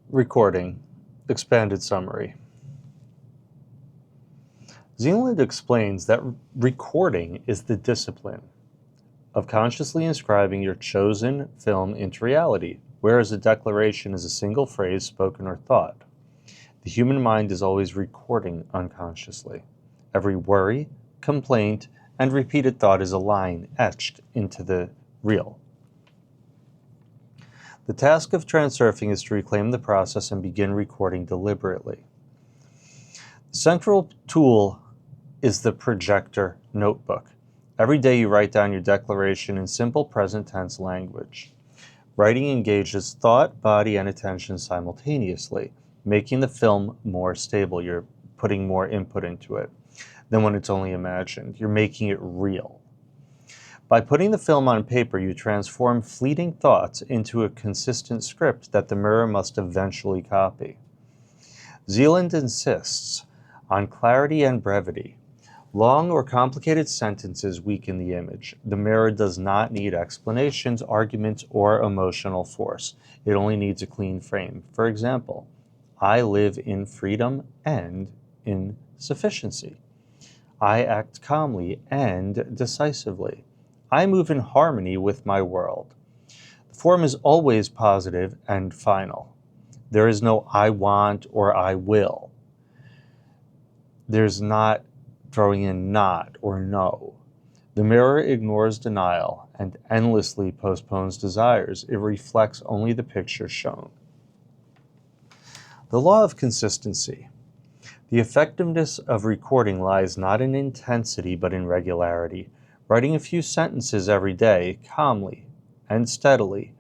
Recording. Expanded summary. Zeland explains that recording is the discipline of consciously inscribing your chosen film into reality, whereas a declaration is a single phrase spoken or thought. The human mind is always recording unconsciously. Every worry, complaint, and repeated thought is a line etched into the real. The task of transurfing is to reclaim the process and begin recording deliberately. The central tool is the Projector notebook. Every day you write down your declaration in simple present tense language. Writing engages thought, body, and attention simultaneously, making the film more stable. You're putting more input into it than when it's only imagined. You're making it real. By putting the film on paper, you transform fleeting thoughts into a consistent script that the mirror must eventually copy. Zeland insists on clarity and brevity. Long or complicated sentences weaken the image. The mirror does not need explanations, arguments, or emotional force. It only needs a clean frame. For example, I live in freedom and in sufficiency. I act calmly and decisively. I move in harmony with my world. The form is always positive and final. There is no I want or I will. There's not throwing in not or no. The mirror ignores denial and endlessly postpones desires. It reflects only the picture shown. The law of consistency. The effectiveness of recording lies not in intensity but in regularity. Writing a few sentences every day, calmly and steadily,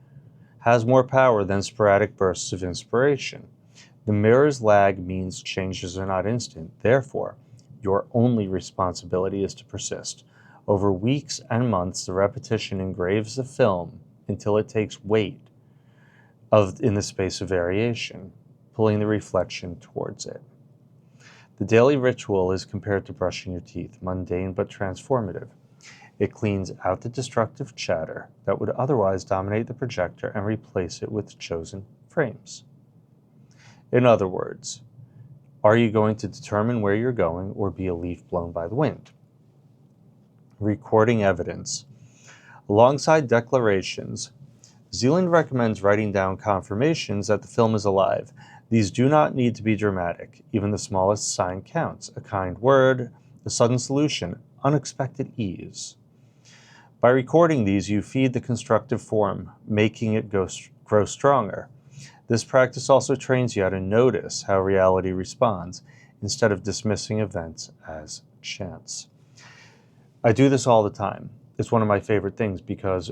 has more power than sporadic bursts of inspiration. The mirror's lag means changes are not instant. Therefore, your only responsibility is to persist. Over weeks and months, the repetition engraves the film until it takes weight in the space of variation, pulling the reflection towards it. The daily ritual is compared to brushing your teeth, mundane but transformative. It cleans out the destructive chatter that would otherwise dominate the projector and replace it with chosen frames. In other words, are you going to determine where you're going or be a leaf blown by the wind? Recording evidence. Alongside declarations, Zeland recommends writing down confirmations that the film is alive. These do not need to be dramatic. Even the smallest sign counts. A kind word, a sudden solution, unexpected ease. By recording these, you feed the constructive form, making it grow stronger. This practice also trains you how to notice how reality responds, instead of dismissing events as chance. I do this all the time. It's one of my favorite things because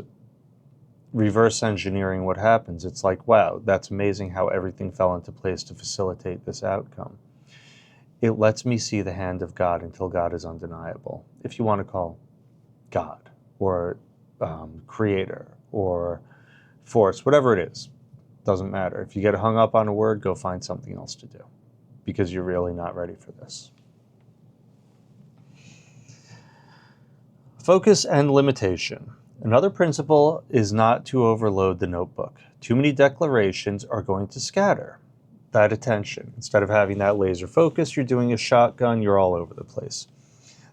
reverse engineering what happens. It's like, wow, that's amazing how everything fell into place to facilitate this outcome. It lets me see the hand of God until God is undeniable, if you want to call God, or creator, or force, whatever it is. Doesn't matter. If you get hung up on a word, go find something else to do, because you're really not ready for this. Focus and limitation. Another principle is not to overload the notebook. Too many declarations are going to scatter that attention. Instead of having that laser focus, you're doing a shotgun, you're all over the place.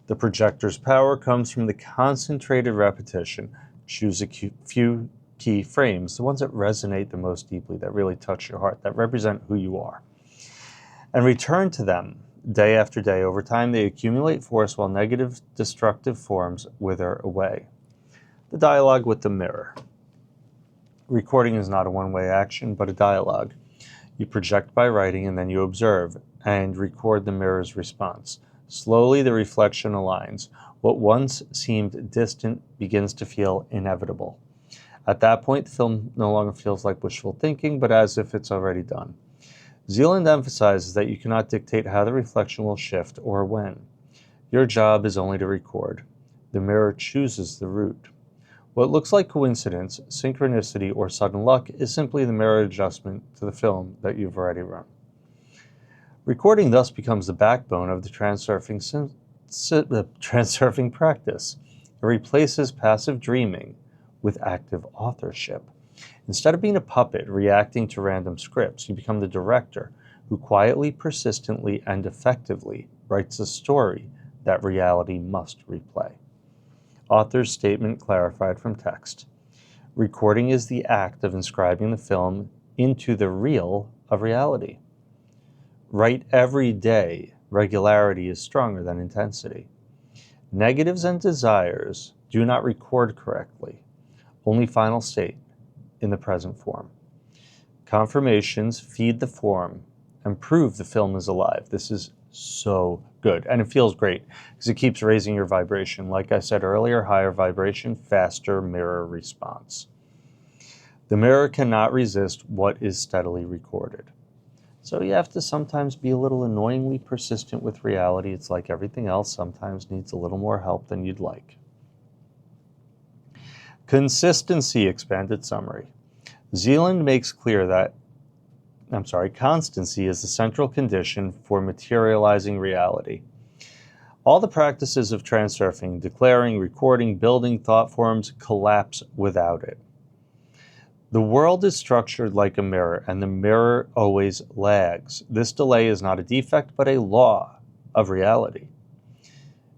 The projector's power comes from the concentrated repetition. Choose a few key frames, the ones that resonate the most deeply, that really touch your heart, that represent who you are, and return to them day after day. Over time, they accumulate force while negative, destructive forms wither away. The dialogue with the mirror. Recording is not a one-way action, but a dialogue. You project by writing, and then you observe and record the mirror's response. Slowly, the reflection aligns. What once seemed distant begins to feel inevitable. At that point, the film no longer feels like wishful thinking, but as if it's already done. Zeland emphasizes that you cannot dictate how the reflection will shift or when. Your job is only to record. The mirror chooses the route. What looks like coincidence, synchronicity, or sudden luck is simply the mirror adjustment to the film that you've already run. Recording thus becomes the backbone of the transurfing practice. It replaces passive dreaming with active authorship. Instead of being a puppet reacting to random scripts, you become the director who quietly, persistently, and effectively writes a story that reality must replay. Author's statement clarified from text. Recording is the act of inscribing the film into the reel of reality. Write every day. Regularity is stronger than intensity. Negatives and desires do not record correctly. Only final state in the present form. Confirmations feed the form and prove the film is alive. This is so good. And it feels great because it keeps raising your vibration. Like I said earlier, higher vibration, faster mirror response. The mirror cannot resist what is steadily recorded. So you have to sometimes be a little annoyingly persistent with reality. It's like everything else, sometimes needs a little more help than you'd like. Consistency, expanded summary. Zeland makes clear that constancy is the central condition for materializing reality. All the practices of transurfing, declaring, recording, building thought forms, collapse without it. The world is structured like a mirror, and the mirror always lags. This delay is not a defect, but a law of reality.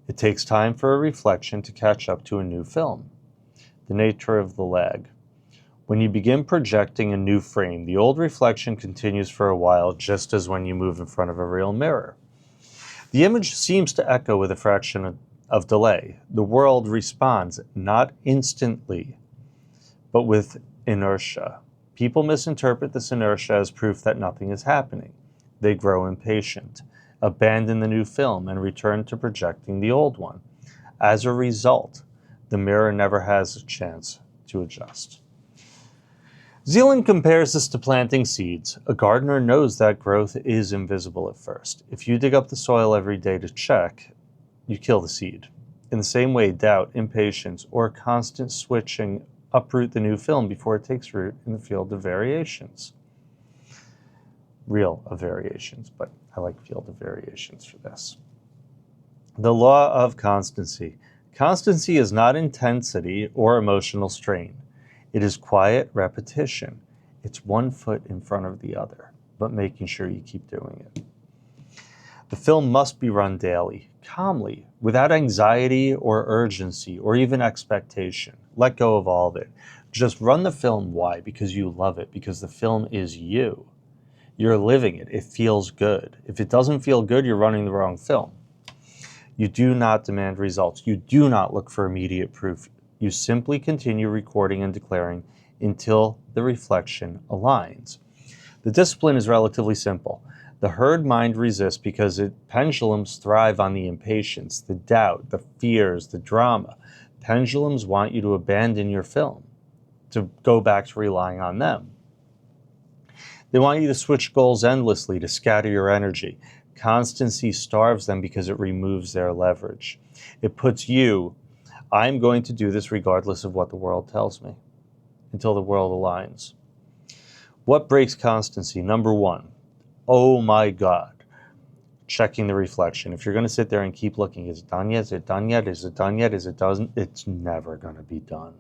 It takes time for a reflection to catch up to a new film. The nature of the lag. When you begin projecting a new frame, the old reflection continues for a while, just as when you move in front of a real mirror. The image seems to echo with a fraction of delay. The world responds not instantly, but with inertia. People misinterpret this inertia as proof that nothing is happening. They grow impatient, abandon the new film, and return to projecting the old one. As a result, the mirror never has a chance to adjust. Zeland compares this to planting seeds. A gardener knows that growth is invisible at first. If you dig up the soil every day to check, you kill the seed. In the same way, doubt, impatience, or constant switching uproot the new film before it takes root in the field of variations. Reel of variations, but I like field of variations for this. The law of constancy. Constancy is not intensity or emotional strain. It is quiet repetition. It's one foot in front of the other, but making sure you keep doing it. The film must be run daily, calmly, without anxiety or urgency or even expectation. Let go of all of it. Just run the film. Why? Because you love it, because the film is you. You're living it. It feels good. If it doesn't feel good, you're running the wrong film. You do not demand results. You do not look for immediate proof. You simply continue recording and declaring until the reflection aligns. The discipline is relatively simple. The herd mind resists because pendulums thrive on the impatience, the doubt, the fears, the drama. Pendulums want you to abandon your film, to go back to relying on them. They want you to switch goals endlessly, to scatter your energy. Constancy starves them because it removes their leverage. It puts you, I'm going to do this regardless of what the world tells me, until the world aligns. What breaks constancy? Number one, oh my God, checking the reflection. If you're going to sit there and keep looking, is it done yet? Is it done yet? Is it done yet? Is it doesn't? It's never going to be done.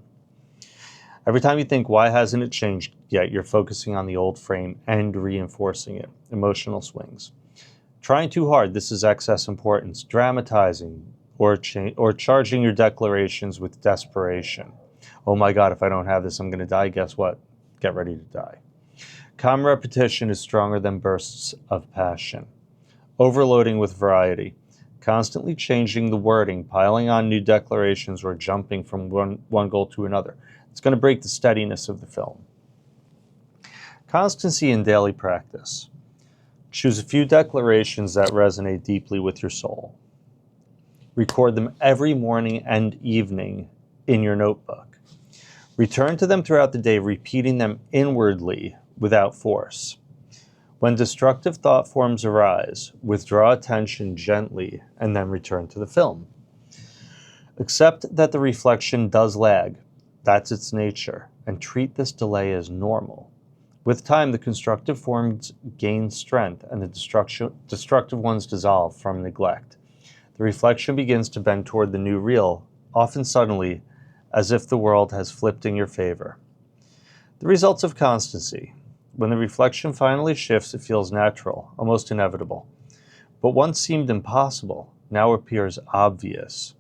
Every time you think, why hasn't it changed yet? You're focusing on the old frame and reinforcing it. Emotional swings. Trying too hard. This is excess importance. Dramatizing or charging your declarations with desperation. Oh my God, if I don't have this, I'm going to die. Guess what? Get ready to die. Calm repetition is stronger than bursts of passion. Overloading with variety. Constantly changing the wording, piling on new declarations, or jumping from one goal to another. It's going to break the steadiness of the film. Constancy in daily practice. Choose a few declarations that resonate deeply with your soul. Record them every morning and evening in your notebook. Return to them throughout the day, repeating them inwardly without force. When destructive thought forms arise, withdraw attention gently and then return to the film. Accept that the reflection does lag. That's its nature, and treat this delay as normal. With time, the constructive forms gain strength and the destructive ones dissolve from neglect. The reflection begins to bend toward the new real, often suddenly, as if the world has flipped in your favor. The results of constancy. When the reflection finally shifts, it feels natural, almost inevitable. What once seemed impossible now appears obvious.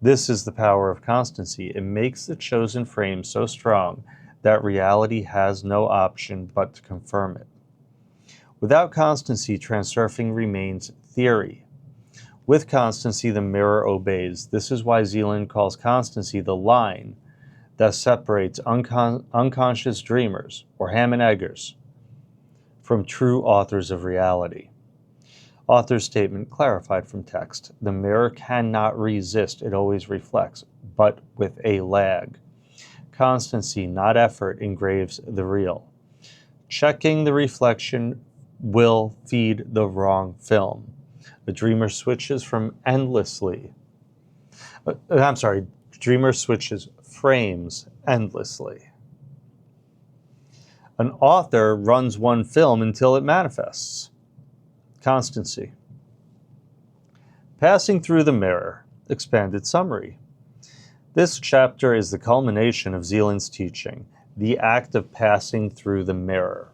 This is the power of constancy. It makes the chosen frame so strong that reality has no option but to confirm it. Without constancy, transurfing remains theory. With constancy, the mirror obeys. This is why Zeland calls constancy the line that separates unconscious dreamers, or ham and eggers, from true authors of reality. Author's statement clarified from text. The mirror cannot resist, it always reflects, but with a lag. Constancy, not effort, engraves the real. Checking the reflection will feed the wrong film. The dreamer switches dreamer switches frames endlessly. An author runs one film until it manifests. Constancy. Passing through the mirror. Expanded summary. This chapter is the culmination of Zeland's teaching, the act of passing through the mirror.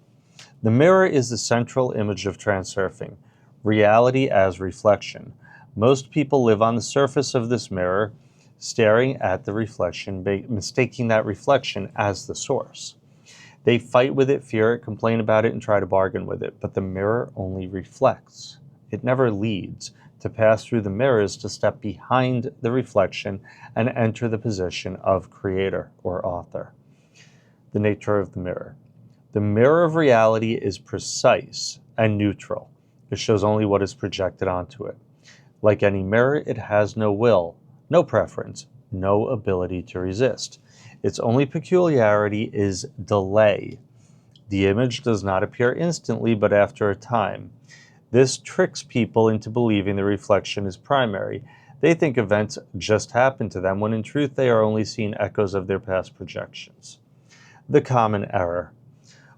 The mirror is the central image of transurfing, reality as reflection. Most people live on the surface of this mirror, staring at the reflection, mistaking that reflection as the source. They fight with it, fear it, complain about it, and try to bargain with it, but the mirror only reflects. It never leads. To pass through the mirror is to step behind the reflection and enter the position of creator or author. The nature of the mirror. The mirror of reality is precise and neutral. It shows only what is projected onto it. Like any mirror, it has no will, no preference, no ability to resist. Its only peculiarity is delay. The image does not appear instantly, but after a time. This tricks people into believing the reflection is primary. They think events just happen to them, when in truth they are only seeing echoes of their past projections. The common error.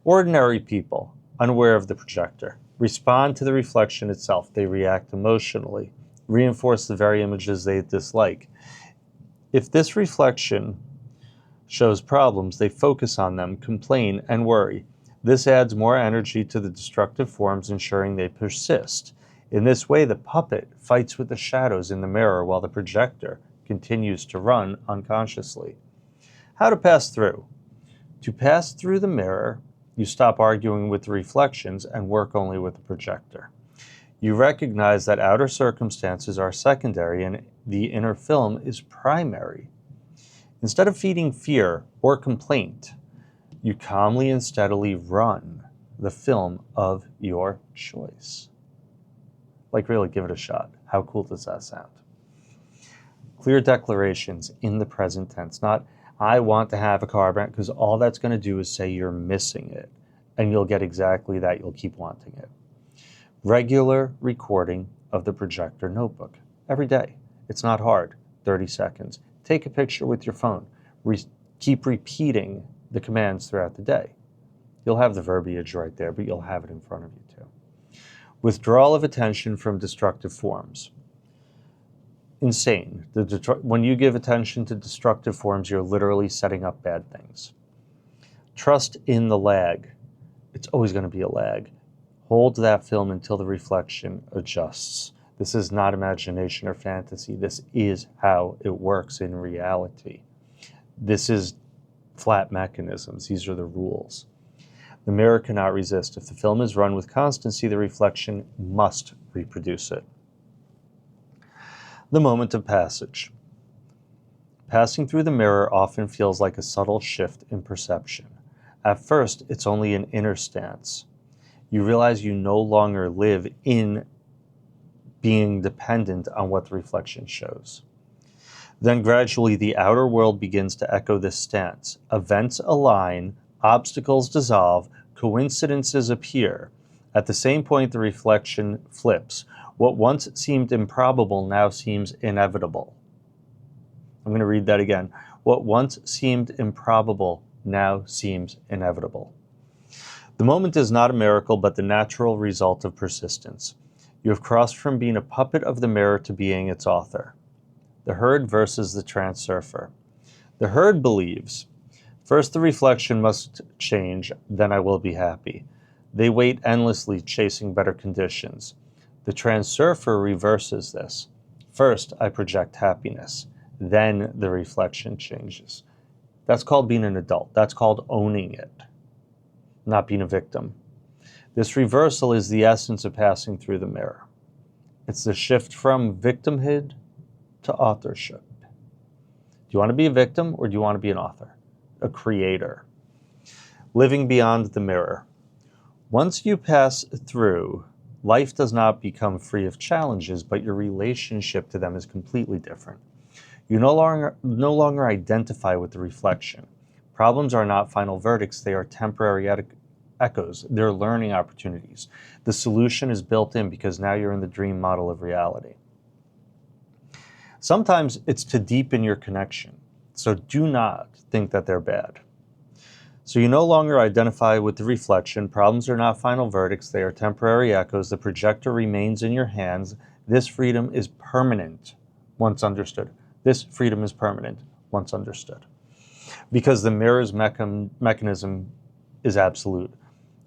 Ordinary people, unaware of the projector, respond to the reflection itself. They react emotionally, reinforce the very images they dislike. If this reflection shows problems, they focus on them, complain, and worry. This adds more energy to the destructive forms, ensuring they persist. In this way, the puppet fights with the shadows in the mirror while the projector continues to run unconsciously. How to pass through. To pass through the mirror, you stop arguing with the reflections and work only with the projector. You recognize that outer circumstances are secondary and the inner film is primary. Instead of feeding fear or complaint, you calmly and steadily run the film of your choice. Like, really, give it a shot. How cool does that sound? Clear declarations in the present tense, not I want to have a car brand, because all that's going to do is say you're missing it, and you'll get exactly that. You'll keep wanting it. Regular recording of the projector notebook every day. It's not hard. 30 seconds. Take a picture with your phone. Keep repeating the commands throughout the day. You'll have the verbiage right there, but you'll have it in front of you too. Withdrawal of attention from destructive forms. Insane. When you give attention to destructive forms, you're literally setting up bad things. Trust in the lag. It's always going to be a lag. Hold that film until the reflection adjusts. This is not imagination or fantasy. This is how it works in reality. This is flat mechanisms. These are the rules. The mirror cannot resist. If the film is run with constancy, the reflection must reproduce it. The moment of passage. Passing through the mirror often feels like a subtle shift in perception. At first, it's only an inner stance. You realize you no longer live in being dependent on what the reflection shows. Then gradually the outer world begins to echo this stance. Events align, obstacles dissolve, coincidences appear. At the same point, the reflection flips. What once seemed improbable now seems inevitable. I'm going to read that again. What once seemed improbable now seems inevitable. The moment is not a miracle, but the natural result of persistence. You have crossed from being a puppet of the mirror to being its author. The herd versus the transurfer. The herd believes First, the reflection must change, then I will be happy. They wait endlessly, chasing better conditions. The transurfer reverses this. First, I project happiness. Then the reflection changes. That's called being an adult. That's called owning it, not being a victim. This reversal is the essence of passing through the mirror. It's the shift from victimhood to authorship. Do you want to be a victim, or do you want to be an author? A creator. Living beyond the mirror. Once you pass through, life does not become free of challenges, but your relationship to them is completely different. You no longer identify with the reflection. Problems are not final verdicts, they are temporary echoes. They're learning opportunities. The solution is built in because now you're in the dream model of reality. Sometimes it's to deepen your connection, so do not think that they're bad. So you no longer identify with the reflection. Problems are not final verdicts, they are temporary echoes. The projector remains in your hands. This freedom is permanent once understood. This freedom is permanent once understood. Because the mirror's mechanism is absolute.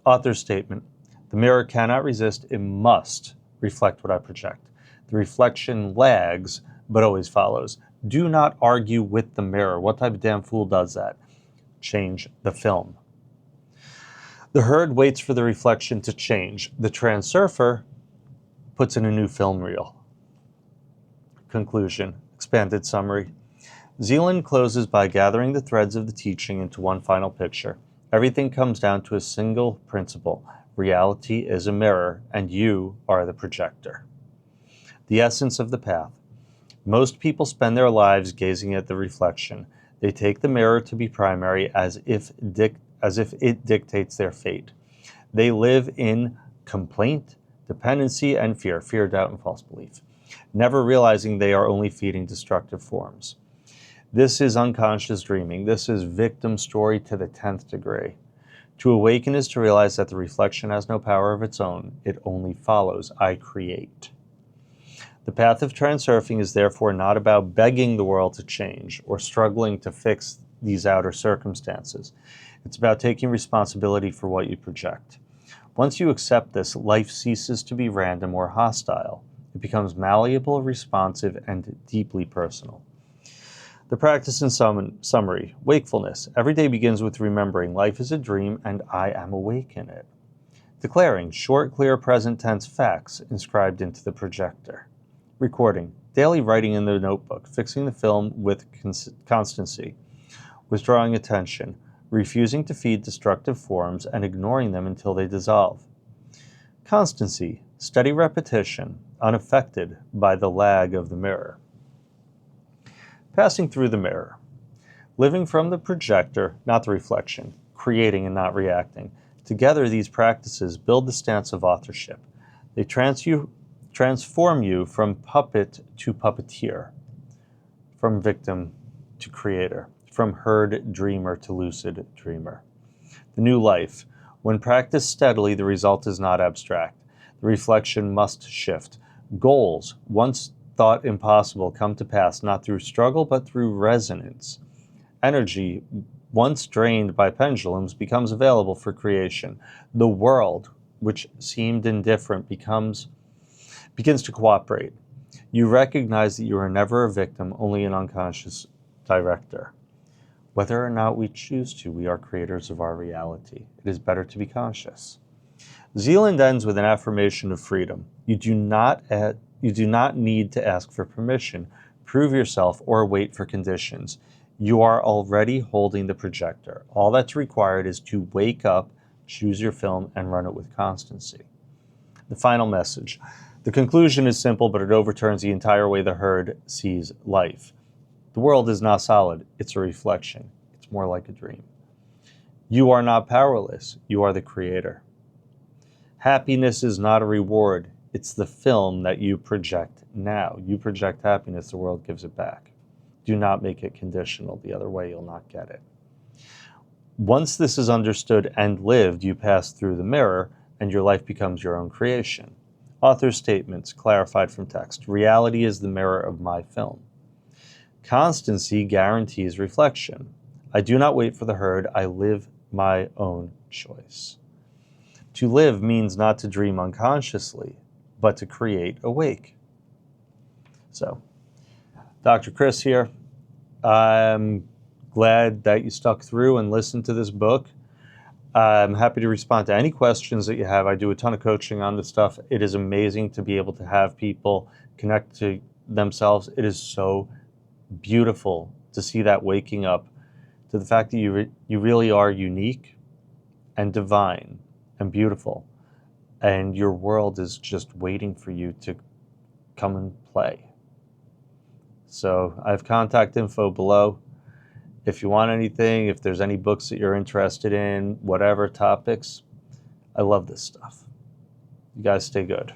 Author's statement: the mirror cannot resist, it must reflect what I project. The reflection lags, but always follows. Do not argue with the mirror. What type of damn fool does that? Change the film. The herd waits for the reflection to change. The transurfer puts in a new film reel. Conclusion. Expanded summary. Zeland closes by gathering the threads of the teaching into one final picture. Everything comes down to a single principle. Reality is a mirror, and you are the projector. The essence of the path. Most people spend their lives gazing at the reflection. They take the mirror to be primary as if it dictates their fate. They live in complaint, dependency, and fear, doubt, and false belief, never realizing they are only feeding destructive forms. This is unconscious dreaming. This is victim story to the 10th degree. To awaken is to realize that the reflection has no power of its own. It only follows. I create. The path of transurfing is therefore not about begging the world to change or struggling to fix these outer circumstances. It's about taking responsibility for what you project. Once you accept this, life ceases to be random or hostile. It becomes malleable, responsive, and deeply personal. The practice in summary: wakefulness. Every day begins with remembering life is a dream and I am awake in it. Declaring short, clear, present tense facts inscribed into the projector. Recording. Daily writing in the notebook. Fixing the film with constancy. Withdrawing attention. Refusing to feed destructive forms and ignoring them until they dissolve. Constancy. Steady repetition, unaffected by the lag of the mirror. Passing through the mirror. Living from the projector, not the reflection. Creating and not reacting. Together, these practices build the stance of authorship. They transform you from puppet to puppeteer, from victim to creator, from herd dreamer to lucid dreamer. The new life. When practiced steadily, the result is not abstract. The reflection must shift. Goals, once thought impossible, come to pass not through struggle but through resonance. Energy, once drained by pendulums, becomes available for creation. The world, which seemed indifferent, begins to cooperate. You recognize that you are never a victim, only an unconscious director. Whether or not we choose to, we are creators of our reality. It is better to be conscious. Zeland ends with an affirmation of freedom. You do not need to ask for permission, prove yourself, or wait for conditions. You are already holding the projector. All that's required is to wake up, choose your film, and run it with constancy. The final message. The conclusion is simple, but it overturns the entire way the herd sees life. The world is not solid. It's a reflection. It's more like a dream. You are not powerless. You are the creator. Happiness is not a reward. It's the film that you project now. You project happiness, the world gives it back. Do not make it conditional. The other way, you'll not get it. Once this is understood and lived, you pass through the mirror, and your life becomes your own creation. Author's statements clarified from text. Reality is the mirror of my film. Constancy guarantees reflection. I do not wait for the herd. I live my own choice. To live means not to dream unconsciously, but to create awake. So, Dr. Chris here. I'm glad that you stuck through and listened to this book. I'm happy to respond to any questions that you have. I do a ton of coaching on this stuff. It is amazing to be able to have people connect to themselves. It is so beautiful to see that waking up to the fact that you really are unique and divine and beautiful. And your world is just waiting for you to come and play. So I have contact info below. If you want anything, if there's any books that you're interested in, whatever topics, I love this stuff. You guys stay good.